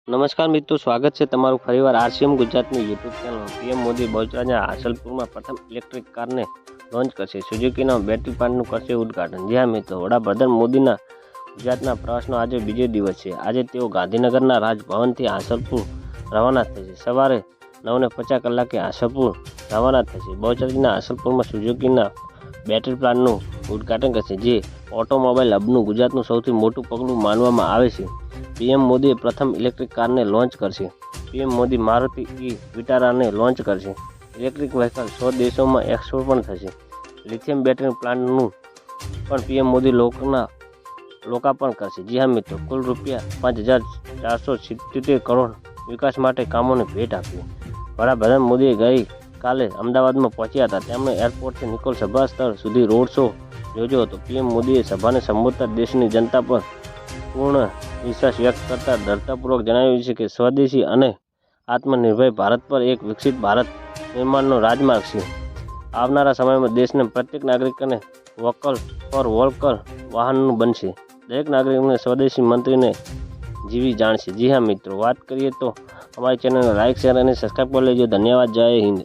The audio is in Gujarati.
નમસ્કાર મિત્રો, સ્વાગત છે તમારું ફરીવાર આરસીએમ ગુજરાતની યુટ્યુબ ચેનલ. પીએમ મોદી બહુચરાજીના હાસલપુરમાં પ્રથમ ઇલેક્ટ્રિક કારને લોન્ચ કરશે. સુઝુકીના બેટરી પ્લાન્ટનું કરશે ઉદ્ઘાટન. જી હા મિત્રો, વડાપ્રધાન મોદીના ગુજરાતના પ્રવાસનો આજે બીજો દિવસ છે. આજે તેઓ ગાંધીનગરના રાજભવનથી હાસલપુર રવાના થશે. સવારે 9:50 કલાકે હાસલપુર રવાના થશે. બહુચરાજીના હાસલપુરમાં સુઝુકીના બેટરી પ્લાન્ટનું ઉદ્ઘાટન કરશે, જે ઓટોમોબાઈલ હબનું ગુજરાતનું સૌથી મોટું પગલું માનવામાં આવે છે. પીએમ મોદીએ પ્રથમ ઇલેક્ટ્રિક કારને લોન્ચ કરશે. પીએમ મોદી મારુતિ વિટારાને લોન્ચ કરશે. ઇલેક્ટ્રિક વ્હીકલ 100 દેશોમાં એક્સપોર્ટ પણ થશે. લિથિયમ બેટરી પ્લાન્ટનું પણ પીએમ મોદી લોકાર્પણ કરશે. જી હા મિત્રો, કુલ ₹5,477 કરોડ વિકાસ માટે કામોને ભેટ આપી. વડાપ્રધાન મોદીએ ગઈકાલે અમદાવાદમાં પહોંચ્યા હતા. તેમણે એરપોર્ટથી નિકોલ સભા સ્થળ સુધી રોડ શો યોજ્યો હતો. પીએમ મોદીએ સભાને સંબોધતા દેશની જનતા પર પૂર્ણ વિશ્વાસ વ્યક્ત કરતા દૃઢતાપૂર્વક જણાવ્યું છે કે સ્વદેશી અને આત્મનિર્ભર ભારત પર એક વિકસિત ભારત નિર્માણનો રાજમાર્ગ છે. આવનારા સમયમાં દેશના પ્રત્યેક નાગરિકને વોકલ ફોર લોકલ વાહનનું બનશે. દરેક નાગરિકને સ્વદેશી મંત્રીને જીવી જાણશે. જી હા મિત્રો, વાત કરીએ તો અમારી ચેનલને લાઇક, શેર અને સબસ્ક્રાઈબ કરી લેજો. ધન્યવાદ. જય હિન્દ.